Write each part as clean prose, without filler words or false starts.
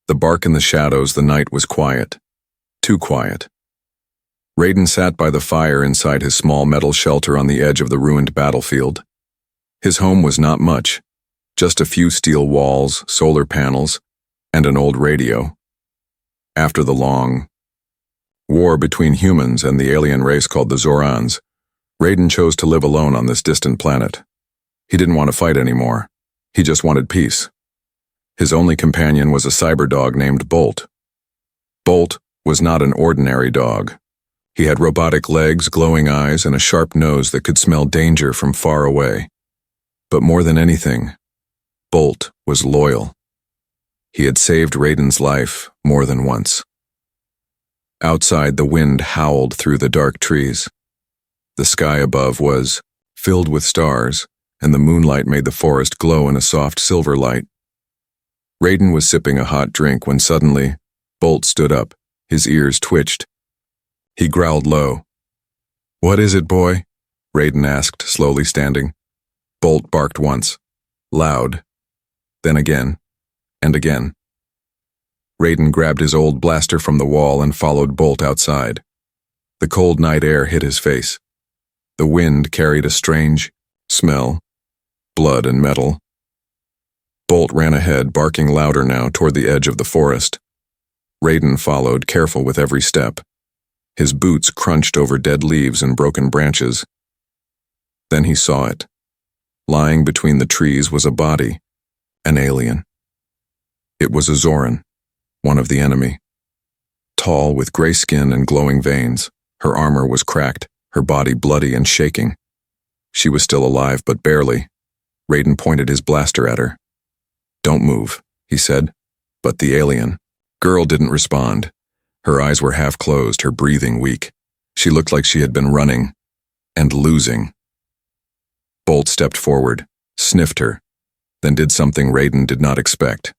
The bark in the shadows, the night was quiet. Too quiet. Raiden sat by the fire inside his small metal shelter on the edge of the ruined battlefield. His home was not much, just a few steel walls, solar panels, and an old radio. After the long war between humans and the alien race called the Zorans, Raiden chose to live alone on this distant planet. He didn't want to fight anymore. He just wanted peace. His only companion was a cyber dog named Bolt. Bolt was not an ordinary dog. He had robotic legs, glowing eyes, and a sharp nose that could smell danger from far away. But more than anything, Bolt was loyal. He had saved Raiden's life more than once. Outside, the wind howled through the dark trees. The sky above was filled with stars, and the moonlight made the forest glow in a soft silver light. Raiden was sipping a hot drink when suddenly, Bolt stood up. His ears twitched. He growled low. "What is it, boy?" Raiden asked, slowly standing. Bolt barked once, loud, then again, and again. Raiden grabbed his old blaster from the wall and followed Bolt outside. The cold night air hit his face. The wind carried a strange smell, blood and metal. Bolt ran ahead, barking louder now, toward the edge of the forest. Raiden followed, careful with every step. His boots crunched over dead leaves and broken branches. Then he saw it. Lying between the trees was a body, an alien. It was a Zoran, one of the enemy. Tall, with gray skin and glowing veins, her armor was cracked, her body bloody and shaking. She was still alive, but barely. Raiden pointed his blaster at her. "Don't move," he said. But the alien girl didn't respond. Her eyes were half closed, her breathing weak. She looked like she had been running and losing. Bolt stepped forward, sniffed her, then did something Raiden did not expect.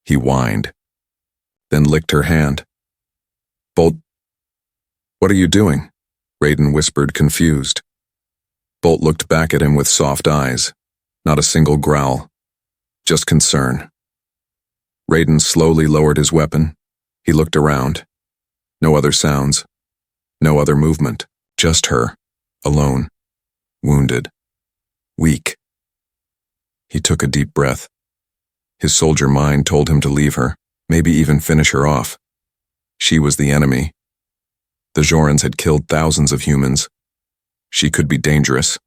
He whined, then licked her hand. "Bolt, what are you doing?" Raiden whispered, confused. Bolt looked back at him with soft eyes, not a single growl, just concern. Raiden slowly lowered his weapon. He looked around. No other sounds, no other movement, just her, alone, wounded, weak. He took a deep breath. His soldier mind told him to leave her, maybe even finish her off. She was the enemy. The Zorans had killed thousands of humans. She could be dangerous.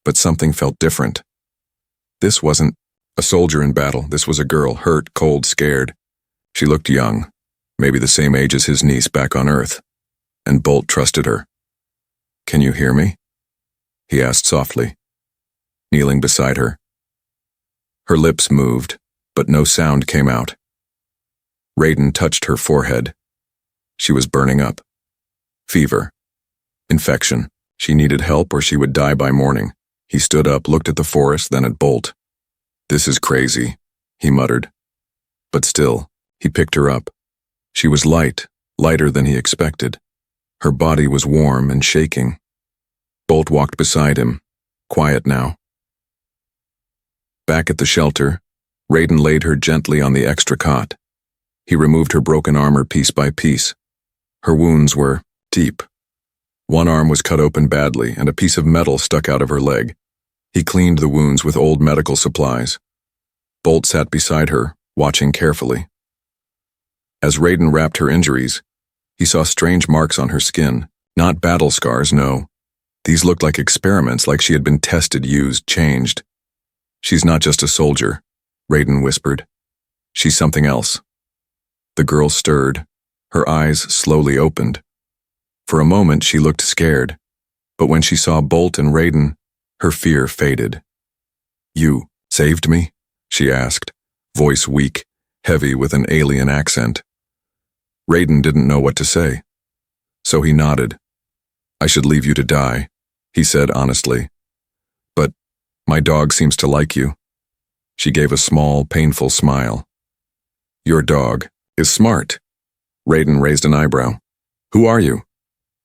But something felt different. This wasn't a soldier in battle. This was a girl, hurt, cold, scared. She looked young, maybe the same age as his niece back on Earth. And Bolt trusted her. "Can you hear me?" he asked softly, kneeling beside her. Her lips moved, but no sound came out. Raiden touched her forehead. She was burning up. Fever. Infection. She needed help or she would die by morning. He stood up, looked at the forest, then at Bolt. "This is crazy," he muttered. But still, he picked her up. She was light, lighter than he expected. Her body was warm and shaking. Bolt walked beside him, quiet now. Back at the shelter, Raiden laid her gently on the extra cot. He removed her broken armor piece by piece. Her wounds were deep. One arm was cut open badly, and a piece of metal stuck out of her leg. He cleaned the wounds with old medical supplies. Bolt sat beside her, watching carefully. As Raiden wrapped her injuries, he saw strange marks on her skin. Not battle scars, no. These looked like experiments, like she had been tested, used, changed. "She's not just a soldier," Raiden whispered. "She's something else." The girl stirred. Her eyes slowly opened. For a moment she looked scared, but when she saw Bolt and Raiden, her fear faded. "You saved me?" she asked, voice weak, heavy with an alien accent. Raiden didn't know what to say, so he nodded. "I should leave you to die," he said honestly. "But my dog seems to like you." She gave a small, painful smile. "Your dog is smart." Raiden raised an eyebrow. "Who are you?"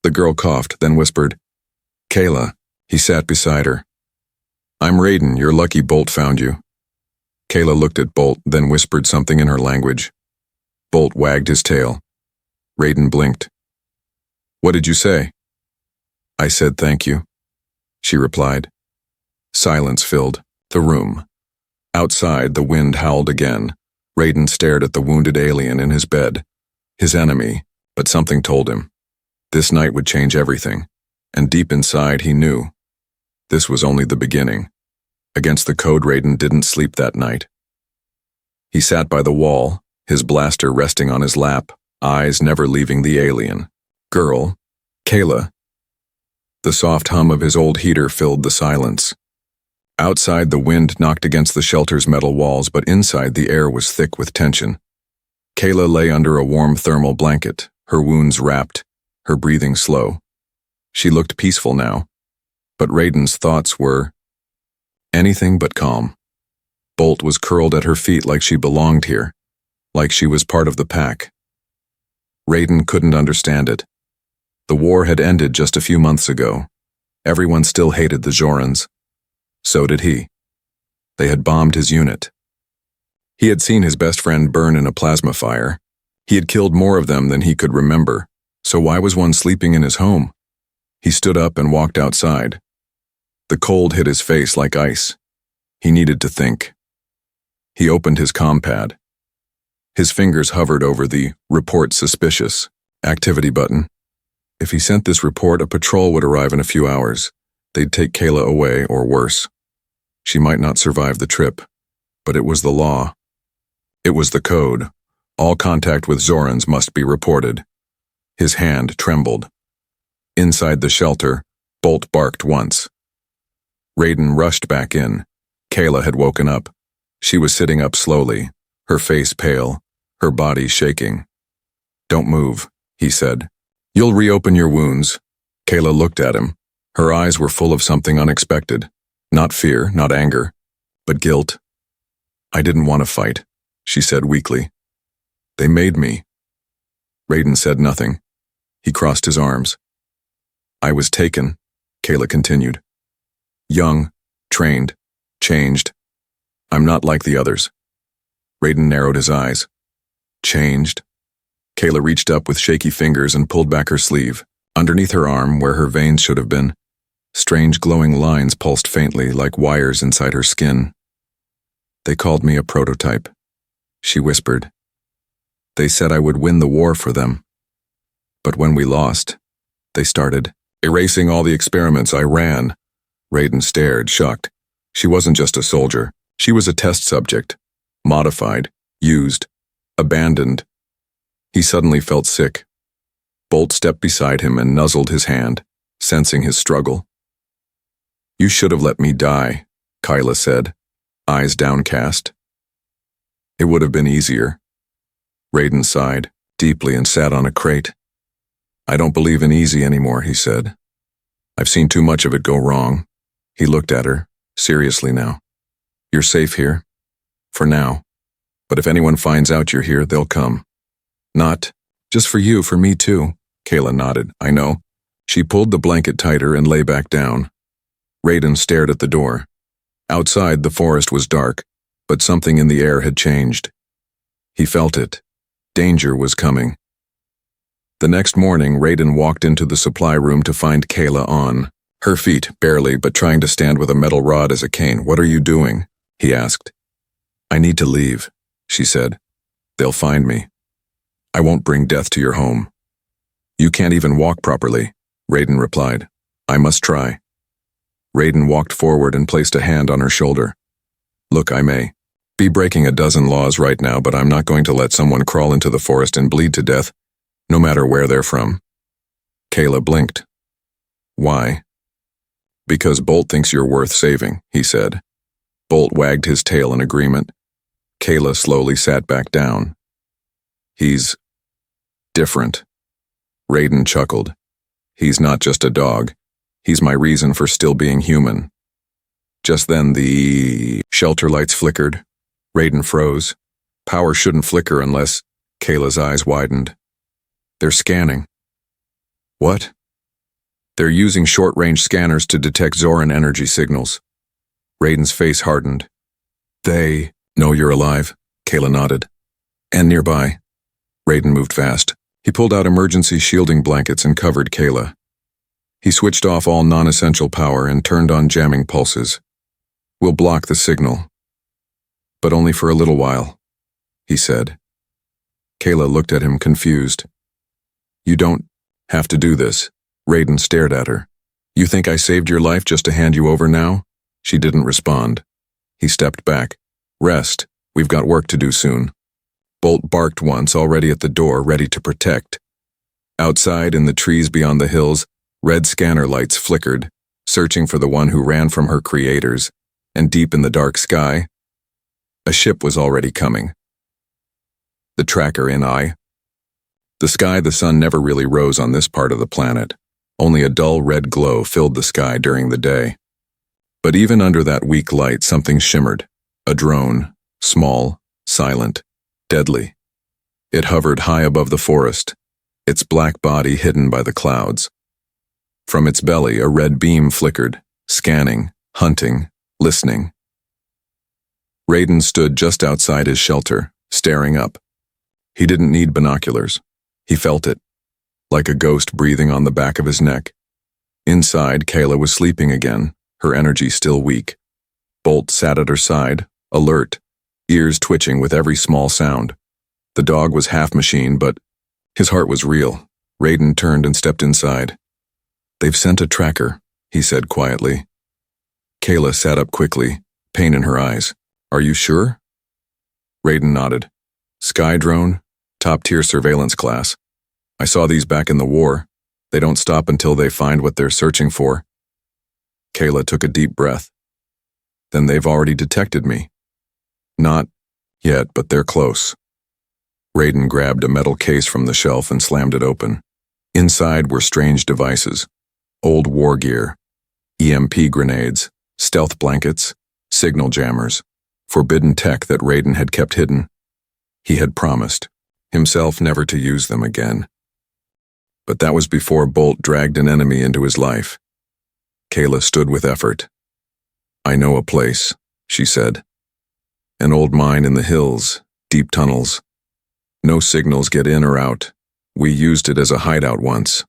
The girl coughed, then whispered, "Kayla." He sat beside her. "I'm Raiden. You're lucky Bolt found you." Kayla looked at Bolt, then whispered something in her language. Bolt wagged his tail. Raiden blinked. What did you say? I said thank you, she replied. Silence filled the room. Outside, the wind howled again. Raiden stared at the wounded alien in his bed. His enemy, but something told him. This night would change everything, and deep inside he knew. This was only the beginning. Against the code, Raiden didn't sleep that night. He sat by the wall, his blaster resting on his lap, eyes never leaving the alien. Girl, Kayla. The soft hum of his old heater filled the silence. Outside, the wind knocked against the shelter's metal walls, but inside the air was thick with tension. Kayla lay under a warm thermal blanket, her wounds wrapped, her breathing slow. She looked peaceful now, but Raiden's thoughts were anything but calm. Bolt was curled at her feet like she belonged here, like she was part of the pack. Raiden couldn't understand it. The war had ended just a few months ago. Everyone still hated the Zorans. So did he. They had bombed his unit. He had seen his best friend burn in a plasma fire. He had killed more of them than he could remember, so why was one sleeping in his home? He stood up and walked outside. The cold hit his face like ice. He needed to think. He opened his compad. His fingers hovered over the Report Suspicious activity button. If he sent this report, a patrol would arrive in a few hours. They'd take Kayla away, or worse. She might not survive the trip, but it was the law. It was the code. All contact with Zorans must be reported. His hand trembled. Inside the shelter, Bolt barked once. Raiden rushed back in. Kayla had woken up. She was sitting up slowly, her face pale, her body shaking. Don't move, he said. You'll reopen your wounds. Kayla looked at him. Her eyes were full of something unexpected. Not fear, not anger, but guilt. I didn't want to fight, she said weakly. They made me. Raiden said nothing. He crossed his arms. I was taken, Kayla continued. Young, trained, changed. I'm not like the others. Raiden narrowed his eyes. Changed? Kayla reached up with shaky fingers and pulled back her sleeve. Underneath her arm, where her veins should have been, strange glowing lines pulsed faintly like wires inside her skin. They called me a prototype, she whispered. They said I would win the war for them. But when we lost, they started erasing all the experiments I ran. Raiden stared, shocked. She wasn't just a soldier. She was a test subject. Modified, used, abandoned. He suddenly felt sick. Bolt stepped beside him and nuzzled his hand, sensing his struggle. You should have let me die, Kayla said, eyes downcast. It would have been easier. Raiden sighed deeply and sat on a crate. I don't believe in easy anymore, he said. I've seen too much of it go wrong. He looked at her, seriously now. You're safe here. For now. But if anyone finds out you're here, they'll come. Not just for you, for me too. Kayla nodded. I know. She pulled the blanket tighter and lay back down. Raiden stared at the door. Outside, the forest was dark, but something in the air had changed. He felt it. Danger was coming. The next morning, Raiden walked into the supply room to find Kayla on her feet, barely, but trying to stand with a metal rod as a cane. What are you doing? He asked. I need to leave, she said. They'll find me. I won't bring death to your home. You can't even walk properly, Raiden replied. I must try. Raiden walked forward and placed a hand on her shoulder. Look, I may be breaking a dozen laws right now, but I'm not going to let someone crawl into the forest and bleed to death, no matter where they're from. Kayla blinked. Why? Because Bolt thinks you're worth saving, he said. Bolt wagged his tail in agreement. Kayla slowly sat back down. He's different. Raiden chuckled. He's not just a dog. He's my reason for still being human. Just then the shelter lights flickered. Raiden froze. Power shouldn't flicker unless... Kayla's eyes widened. They're scanning. What? They're using short-range scanners to detect Zoran energy signals. Raiden's face hardened. They know you're alive, Kayla nodded. And nearby. Raiden moved fast. He pulled out emergency shielding blankets and covered Kayla. He switched off all non-essential power and turned on jamming pulses. "We'll block the signal. But only for a little while," he said. Kayla looked at him confused. "You don't have to do this." Raiden stared at her. "You think I saved your life just to hand you over now?" She didn't respond. He stepped back. "Rest. We've got work to do soon." Bolt barked once, already at the door, ready to protect. Outside, in the trees beyond the hills, red scanner lights flickered, searching for the one who ran from her creators, and deep in the dark sky, a ship was already coming. The tracker in eye. The sun never really rose on this part of the planet. Only a dull red glow filled the sky during the day. But even under that weak light, something shimmered. A drone, small, silent, deadly. It hovered high above the forest, its black body hidden by the clouds. From its belly, a red beam flickered, scanning, hunting, listening. Raiden stood just outside his shelter, staring up. He didn't need binoculars. He felt it, like a ghost breathing on the back of his neck. Inside, Kayla was sleeping again, her energy still weak. Bolt sat at her side, alert, ears twitching with every small sound. The dog was half machine, but his heart was real. Raiden turned and stepped inside. "They've sent a tracker," he said quietly. Kayla sat up quickly, pain in her eyes. "Are you sure?" Raiden nodded. "Sky drone, top-tier surveillance class. I saw these back in the war. They don't stop until they find what they're searching for." Kayla took a deep breath. "Then they've already detected me." "Not yet, but they're close." Raiden grabbed a metal case from the shelf and slammed it open. Inside were strange devices. Old war gear, EMP grenades, stealth blankets, signal jammers, forbidden tech that Raiden had kept hidden. He had promised himself never to use them again. But that was before Bolt dragged an enemy into his life. Kayla stood with effort. "I know a place," she said. "An old mine in the hills, deep tunnels. No signals get in or out. We used it as a hideout once."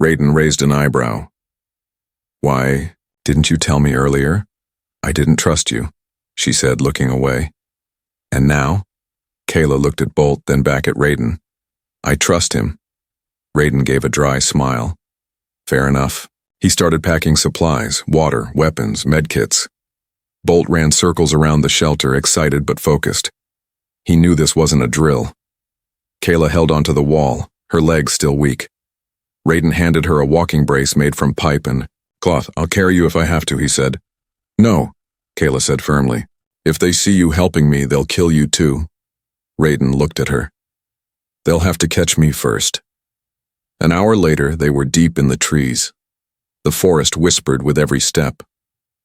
Raiden raised an eyebrow. "Why didn't you tell me earlier?" "I didn't trust you," she said, looking away. "And now?" Kayla looked at Bolt, then back at Raiden. "I trust him." Raiden gave a dry smile. "Fair enough." He started packing supplies, water, weapons, medkits. Bolt ran circles around the shelter, excited but focused. He knew this wasn't a drill. Kayla held onto the wall, her legs still weak. Raiden handed her a walking brace made from pipe and cloth. "I'll carry you if I have to," he said. "No," Kayla said firmly. "If they see you helping me, they'll kill you too." Raiden looked at her. "They'll have to catch me first." An hour later, they were deep in the trees. The forest whispered with every step.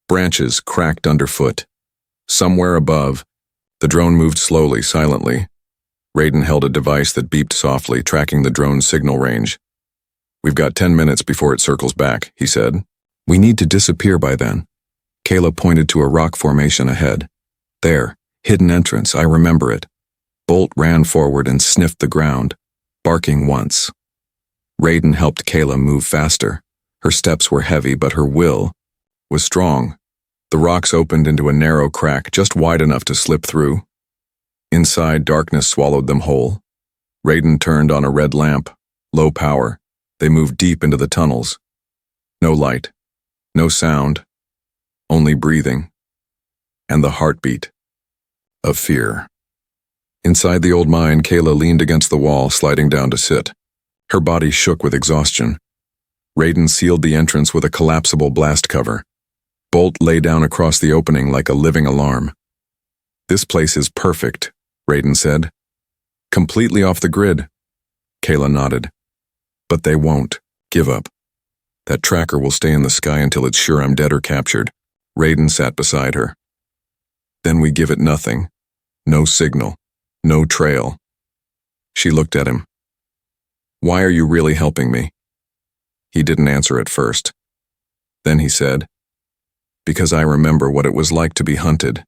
Branches cracked underfoot. Somewhere above, the drone moved slowly, silently. Raiden held a device that beeped softly, tracking the drone's signal range. "We've got 10 minutes before it circles back," he said. "We need to disappear by then." Kayla pointed to a rock formation ahead. "There, hidden entrance, I remember it." Bolt ran forward and sniffed the ground, barking once. Raiden helped Kayla move faster. Her steps were heavy, but her will was strong. The rocks opened into a narrow crack just wide enough to slip through. Inside, darkness swallowed them whole. Raiden turned on a red lamp, low power. They moved deep into the tunnels. No light, no sound, only breathing, and the heartbeat of fear. Inside the old mine, Kayla leaned against the wall, sliding down to sit. Her body shook with exhaustion. Raiden sealed the entrance with a collapsible blast cover. Bolt lay down across the opening like a living alarm. "This place is perfect," Raiden said. "Completely off the grid." Kayla nodded. "But they won't give up. That tracker will stay in the sky until it's sure I'm dead or captured." Raiden sat beside her. "Then we give it nothing. No signal. No trail." She looked at him. "Why are you really helping me?" He didn't answer at first. Then he said, "Because I remember what it was like to be hunted."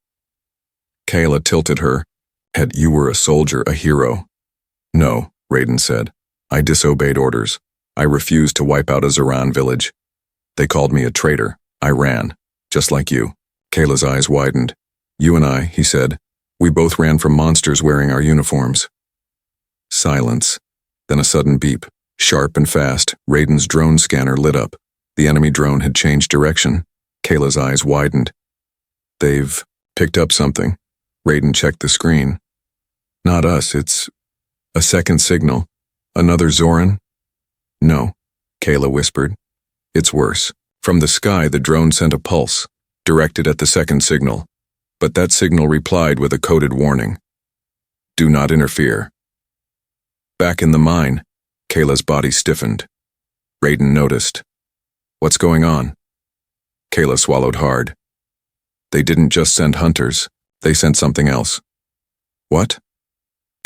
Kayla tilted her head. "You were a soldier, a hero. No, Raiden said. I disobeyed orders. I refused to wipe out a Zoran village. They called me a traitor. I ran. Just like you. Kayla's eyes widened. You and I, he said. We both ran from monsters wearing our uniforms. Silence. Then a sudden beep. Sharp and fast, Raiden's drone scanner lit up. The enemy drone had changed direction. Kayla's eyes widened. They've picked up something. Raiden checked the screen. Not us, it's a second signal. Another Zoran? No, Kayla whispered. It's worse. From the sky, the drone sent a pulse, directed at the second signal. But that signal replied with a coded warning. Do not interfere. Back in the mine, Kayla's body stiffened. Raiden noticed. What's going on? Kayla swallowed hard. They didn't just send hunters, they sent something else. What?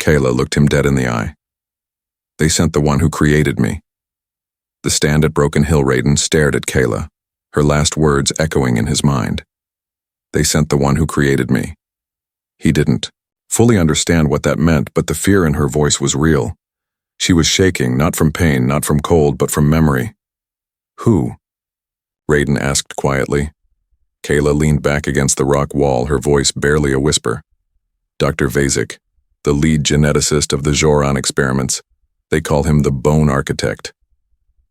Kayla looked him dead in the eye. They sent the one who created me. The stand at Broken Hill Raiden stared at Kayla, her last words echoing in his mind. They sent the one who created me. He didn't fully understand what that meant, but the fear in her voice was real. She was shaking, not from pain, not from cold, but from memory. Who? Raiden asked quietly. Kayla leaned back against the rock wall, her voice barely a whisper. Dr. Vazek, the lead geneticist of the Zoran experiments. They call him the Bone Architect.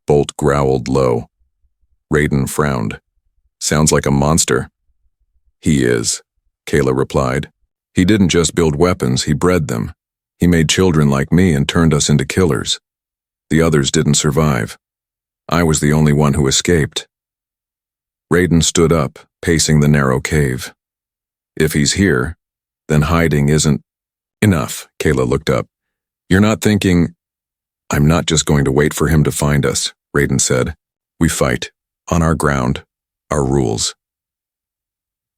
Bolt growled low. Raiden frowned. Sounds like a monster. He is, Kayla replied. He didn't just build weapons, he bred them. He made children like me and turned us into killers. The others didn't survive. I was the only one who escaped. Raiden stood up, pacing the narrow cave. If he's here, then hiding isn't enough. Kayla looked up. You're not thinking... I'm not just going to wait for him to find us, Raiden said. We fight, on our ground, our rules.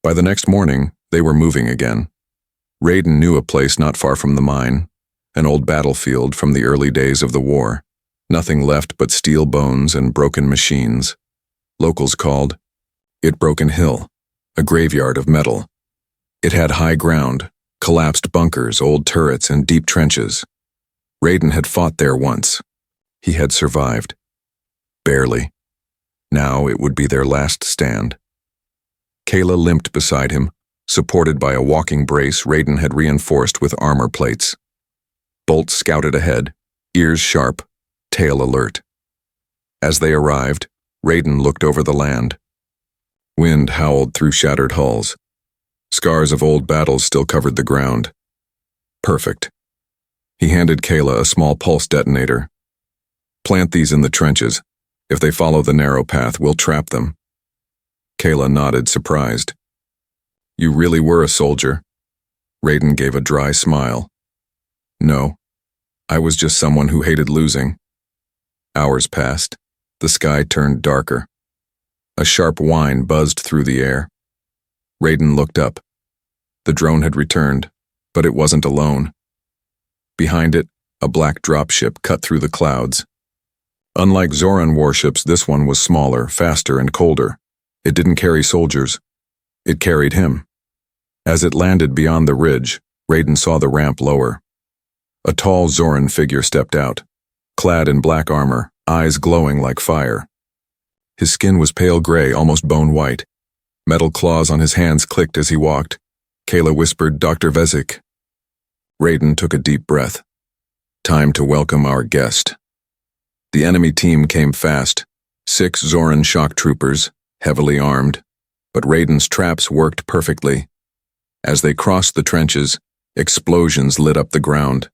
By the next morning, they were moving again. Raiden knew a place not far from the mine, an old battlefield from the early days of the war. Nothing left but steel bones and broken machines. Locals called it Broken Hill, a graveyard of metal. It had high ground, collapsed bunkers, old turrets, and deep trenches. Raiden had fought there once. He had survived. Barely. Now it would be their last stand. Kayla limped beside him, supported by a walking brace Raiden had reinforced with armor plates. Bolt scouted ahead, ears sharp, tail alert. As they arrived, Raiden looked over the land. Wind howled through shattered hulls. Scars of old battles still covered the ground. Perfect. He handed Kayla a small pulse detonator. Plant these in the trenches. If they follow the narrow path, we'll trap them. Kayla nodded, surprised. You really were a soldier? Raiden gave a dry smile. No, I was just someone who hated losing. Hours passed. The sky turned darker. A sharp whine buzzed through the air. Raiden looked up. The drone had returned, but it wasn't alone. Behind it, a black dropship cut through the clouds. Unlike Zoran warships, this one was smaller, faster, and colder. It didn't carry soldiers. It carried him. As it landed beyond the ridge, Raiden saw the ramp lower. A tall Zoran figure stepped out, clad in black armor, eyes glowing like fire. His skin was pale gray, almost bone white. Metal claws on his hands clicked as he walked. Kayla whispered, Dr. Vazek. Raiden took a deep breath. Time to welcome our guest. The enemy team came fast. 6 Zoran shock troopers, heavily armed. But Raiden's traps worked perfectly. As they crossed the trenches, explosions lit up the ground.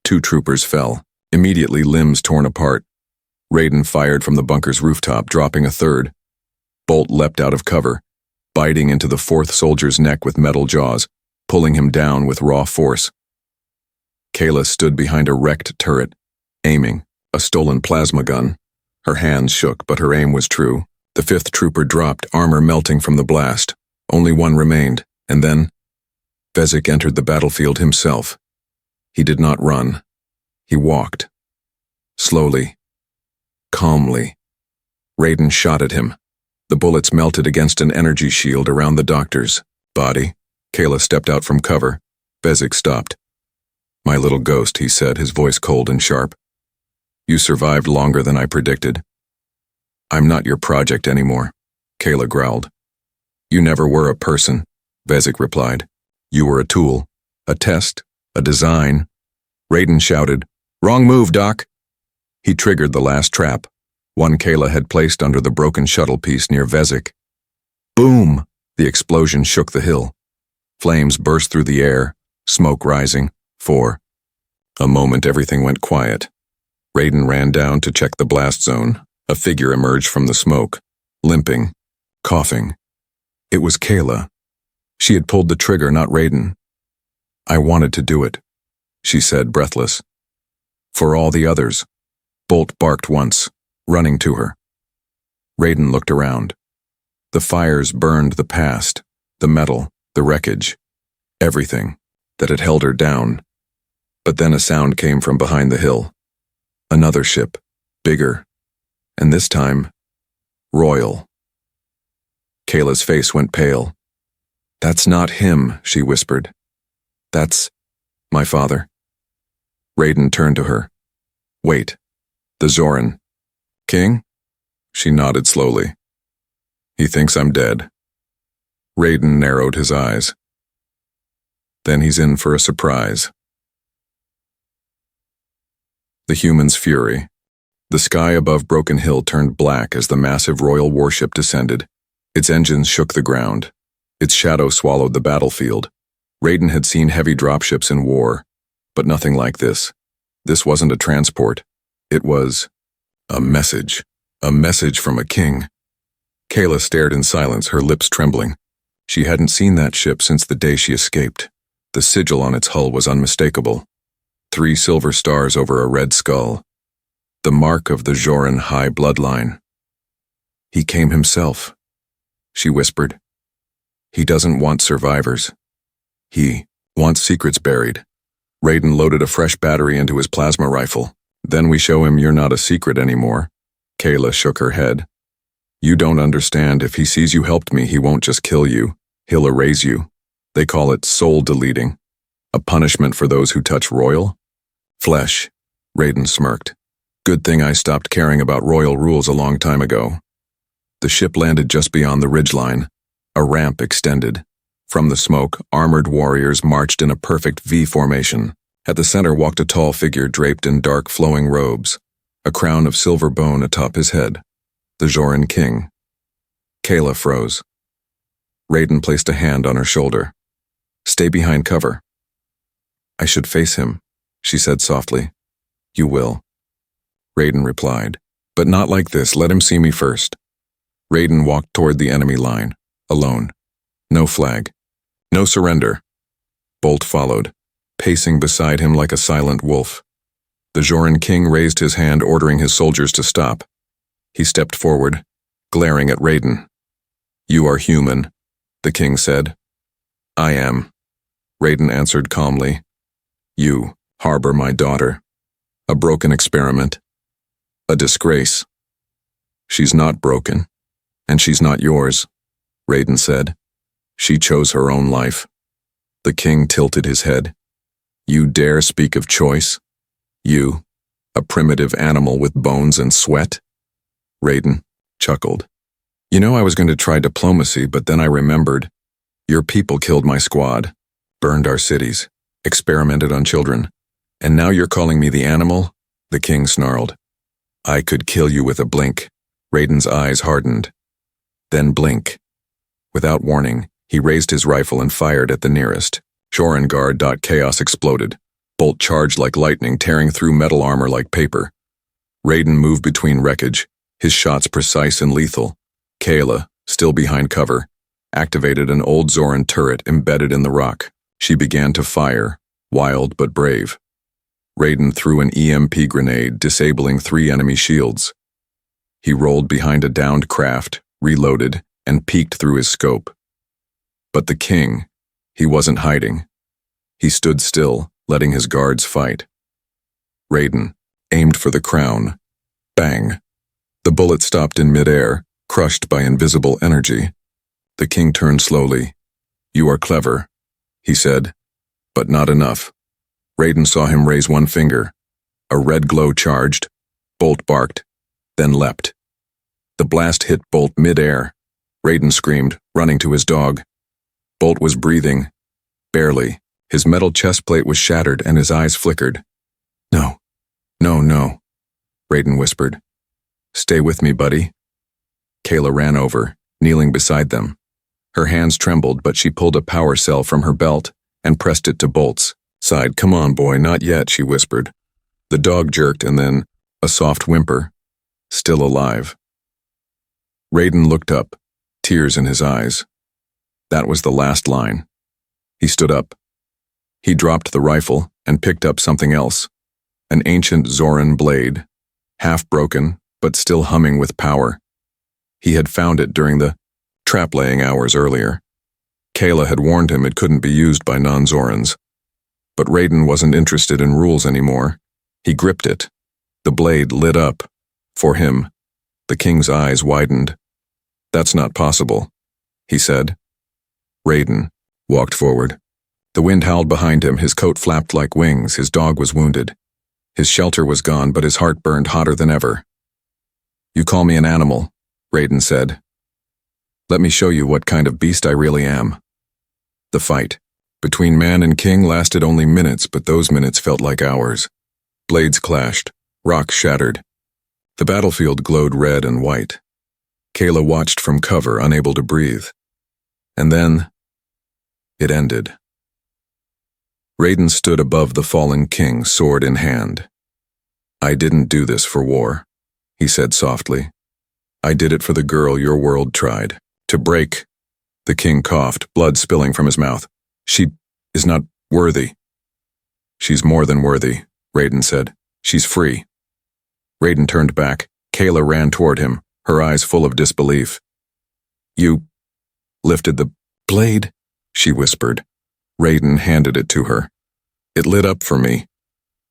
2 troopers fell, immediately limbs torn apart. Raiden fired from the bunker's rooftop, dropping a 3rd. Bolt leapt out of cover, biting into the 4th soldier's neck with metal jaws, pulling him down with raw force. Kayla stood behind a wrecked turret, aiming, a stolen plasma gun. Her hands shook, but her aim was true. The 5th trooper dropped, armor melting from the blast. Only one remained, and then Vazek entered the battlefield himself. He did not run. He walked. Slowly. Calmly. Raiden shot at him. The bullets melted against an energy shield around the doctor's body. Kayla stepped out from cover. Vazek stopped. My little ghost, he said, his voice cold and sharp. You survived longer than I predicted. I'm not your project anymore, Kayla growled. You never were a person, Vezek replied. You were a tool, a test, a design. Raiden shouted, Wrong move, Doc. He triggered the last trap, one Kayla had placed under the broken shuttle piece near Vezek. Boom! The explosion shook the hill. Flames burst through the air, smoke rising. For a moment everything went quiet. Raiden ran down to check the blast zone. A figure emerged from the smoke, limping, coughing. It was Kayla. She had pulled the trigger, not Raiden. I wanted to do it, she said, breathless. For all the others. Bolt barked once, running to her. Raiden looked around. The fires burned the past, the metal, the wreckage, everything that had held her down. But then a sound came from behind the hill. Another ship, bigger, and this time, royal. Kayla's face went pale. That's not him, she whispered. That's my father. Raiden turned to her. Wait, the Zoran. King? She nodded slowly. He thinks I'm dead. Raiden narrowed his eyes. Then he's in for a surprise. The human's fury. The sky above Broken Hill turned black as the massive royal warship descended. Its engines shook the ground. Its shadow swallowed the battlefield. Raiden had seen heavy dropships in war, but nothing like this. This wasn't a transport. It was a message from a king. Kayla stared in silence, her lips trembling. She hadn't seen that ship since the day she escaped. The sigil on its hull was unmistakable. 3 silver stars over a red skull. The mark of the Zoran high bloodline. He came himself, she whispered. He doesn't want survivors. He wants secrets buried. Raiden loaded a fresh battery into his plasma rifle. Then we show him you're not a secret anymore. Kayla shook her head. You don't understand. If he sees you helped me, he won't just kill you. He'll erase you. They call it soul deleting. A punishment for those who touch royal flesh. Raiden smirked. Good thing I stopped caring about royal rules a long time ago. The ship landed just beyond the ridgeline. A ramp extended. From the smoke, armored warriors marched in a perfect V formation. At the center walked a tall figure draped in dark flowing robes, a crown of silver bone atop his head. The Zoran king. Kayla froze. Raiden placed a hand on her shoulder. Stay behind cover. I should face him, she said softly. You will. Raiden replied. But not like this, let him see me first. Raiden walked toward the enemy line, alone. No flag. No surrender. Bolt followed, pacing beside him like a silent wolf. The Zoran king raised his hand, ordering his soldiers to stop. He stepped forward, glaring at Raiden. You are human, the king said. I am, Raiden answered calmly. You harbor my daughter. A broken experiment. A disgrace. She's not broken, and she's not yours, Raiden said. She chose her own life. The king tilted his head. You dare speak of choice? You, a primitive animal with bones and sweat? Raiden chuckled. You know, I was going to try diplomacy, but then I remembered. Your people killed my squad, burned our cities, experimented on children. And now you're calling me the animal? The king snarled. I could kill you with a blink. Raiden's eyes hardened. Then blink. Without warning, he raised his rifle and fired at the nearest. Zoran guard. Chaos exploded. Bolt charged like lightning, tearing through metal armor like paper. Raiden moved between wreckage, his shots precise and lethal. Kayla, still behind cover, activated an old Zoran turret embedded in the rock. She began to fire, wild but brave. Raiden threw an EMP grenade, disabling 3 enemy shields. He rolled behind a downed craft, reloaded, and peeked through his scope. But the king, he wasn't hiding. He stood still, letting his guards fight. Raiden aimed for the crown. Bang! The bullet stopped in midair, crushed by invisible energy. The king turned slowly. You are clever, he said, but not enough. Raiden saw him raise one finger. A red glow charged. Bolt barked, then leapt. The blast hit Bolt mid-air. Raiden screamed, running to his dog. Bolt was breathing, barely. His metal chest plate was shattered and his eyes flickered. No, no, no, Raiden whispered. Stay with me, buddy. Kayla ran over, kneeling beside them. Her hands trembled, but she pulled a power cell from her belt and pressed it to Bolt's side. Come on, boy, not yet, she whispered. The dog jerked and then a soft whimper. Still alive. Raiden looked up, tears in his eyes. That was the last line. He stood up. He dropped the rifle and picked up something else. An ancient Zoran blade, half broken, but still humming with power. He had found it during the trap-laying hours earlier. Kayla had warned him it couldn't be used by non-Zorans. But Raiden wasn't interested in rules anymore. He gripped it. The blade lit up. For him, the king's eyes widened. That's not possible, he said. Raiden walked forward. The wind howled behind him, his coat flapped like wings, his dog was wounded. His shelter was gone, but his heart burned hotter than ever. You call me an animal, Raiden said. Let me show you what kind of beast I really am. The fight between man and king lasted only minutes, but those minutes felt like hours. Blades clashed, rocks shattered. The battlefield glowed red and white. Kayla watched from cover, unable to breathe. And then, it ended. Raiden stood above the fallen king, sword in hand. I didn't do this for war, he said softly. I did it for the girl your world tried to break. The king coughed, blood spilling from his mouth. She is not worthy. She's more than worthy, Raiden said. She's free. Raiden turned back. Kayla ran toward him, her eyes full of disbelief. You lifted the blade, she whispered. Raiden handed it to her. It lit up for me,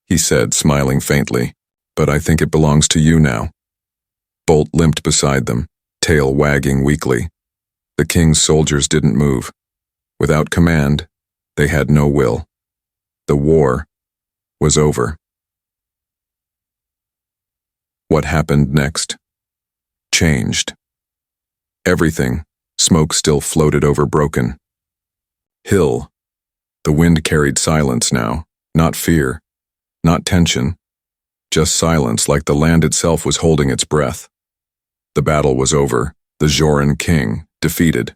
he said, smiling faintly, but I think it belongs to you now. Bolt limped beside them, tail wagging weakly. The king's soldiers didn't move. Without command, they had no will. The war was over. What happened next? Changed. Everything, smoke still floated over Broken Hill. The wind carried silence now, not fear, not tension, just silence, like the land itself was holding its breath. The battle was over, the Zoran king defeated.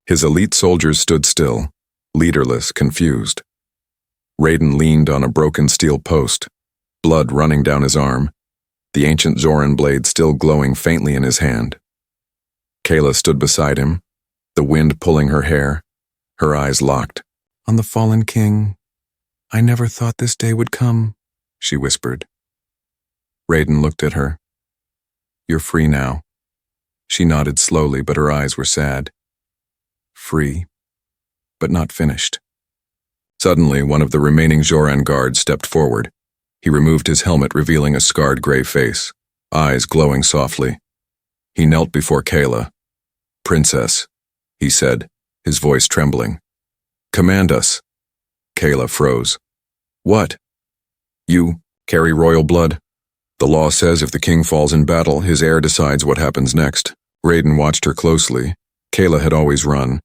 His elite soldiers stood still, leaderless, confused. Raiden leaned on a broken steel post, blood running down his arm, the ancient Zoran blade still glowing faintly in his hand. Kayla stood beside him, the wind pulling her hair, her eyes locked. On the fallen king, I never thought this day would come, she whispered. Raiden looked at her. You're free now. She nodded slowly, but her eyes were sad. Free, but not finished. Suddenly, one of the remaining Zoran guards stepped forward. He removed his helmet, revealing a scarred gray face, eyes glowing softly. He knelt before Kayla. Princess, he said, his voice trembling. Command us. Kayla froze. What? You carry royal blood. The law says if the king falls in battle, his heir decides what happens next. Raiden watched her closely. Kayla had always run.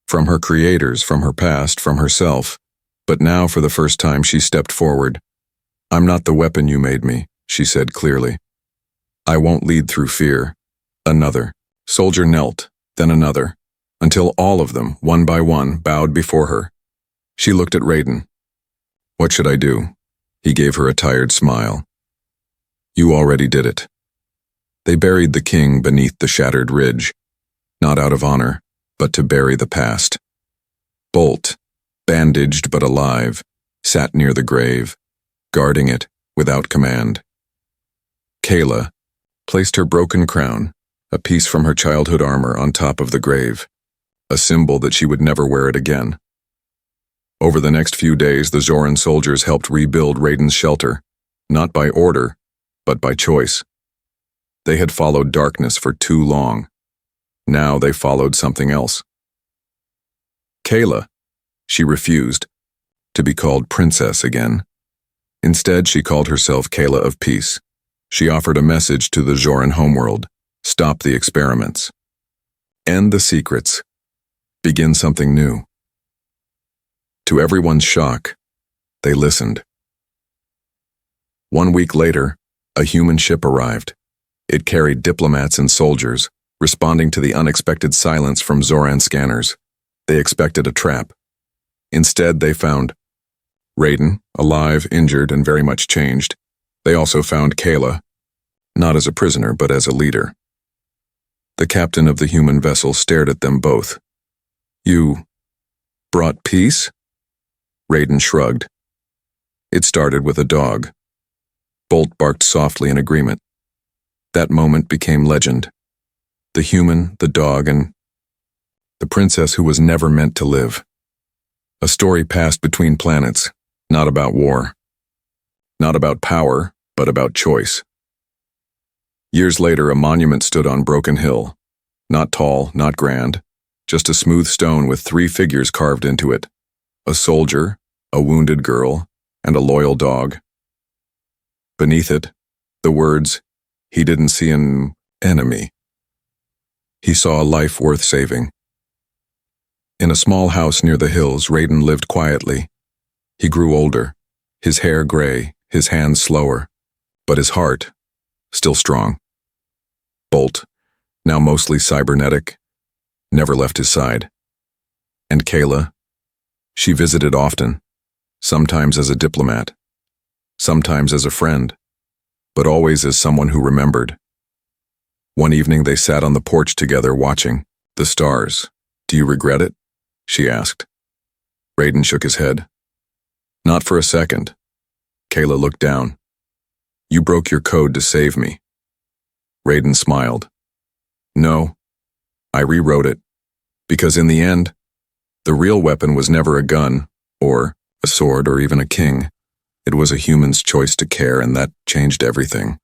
From her creators, from her past, from herself. But now, for the first time, she stepped forward. I'm not the weapon you made me, she said clearly. I won't lead through fear. Another soldier knelt, then another, until all of them, one by one, bowed before her. She looked at Raiden. What should I do? He gave her a tired smile. You already did it. They buried the king beneath the shattered ridge, not out of honor, but to bury the past. Bolt, bandaged but alive, sat near the grave, guarding it without command. Kayla placed her broken crown, a piece from her childhood armor, on top of the grave, a symbol that she would never wear it again. Over the next few days, the Zoran soldiers helped rebuild Raiden's shelter, not by order, but by choice. They had followed darkness for too long. Now they followed something else. Kayla, she refused. to be called Princess again. Instead, she called herself Kayla of Peace. She offered a message to the Joran homeworld: stop the experiments. End the secrets. Begin something new. To everyone's shock, they listened. 1 week later, a human ship arrived. It carried diplomats and soldiers, responding to the unexpected silence from Zoran scanners. They expected a trap. Instead, they found Raiden, alive, injured, and very much changed. They also found Kayla, not as a prisoner, but as a leader. The captain of the human vessel stared at them both. You brought peace? Raiden shrugged. It started with a dog. Bolt barked softly in agreement. That moment became legend. The human, the dog, and the princess who was never meant to live. A story passed between planets, not about war. Not about power, but about choice. Years later, a monument stood on Broken Hill. Not tall, not grand, just a smooth stone with 3 figures carved into it. A soldier, a wounded girl, and a loyal dog. Beneath it, the words, "He didn't see an enemy. He saw a life worth saving." In a small house near the hills, Raiden lived quietly. He grew older, his hair gray, his hands slower, but his heart still strong. Bolt, now mostly cybernetic, never left his side. And Kayla, she visited often, sometimes as a diplomat, sometimes as a friend, but always as someone who remembered. One evening they sat on the porch together watching the stars. "Do you regret it?" she asked. Raiden shook his head. "Not for a second." Kayla looked down. "You broke your code to save me." Raiden smiled. "No, I rewrote it. Because in the end, the real weapon was never a gun, or a sword, or even a king. It was a human's choice to care, and that changed everything."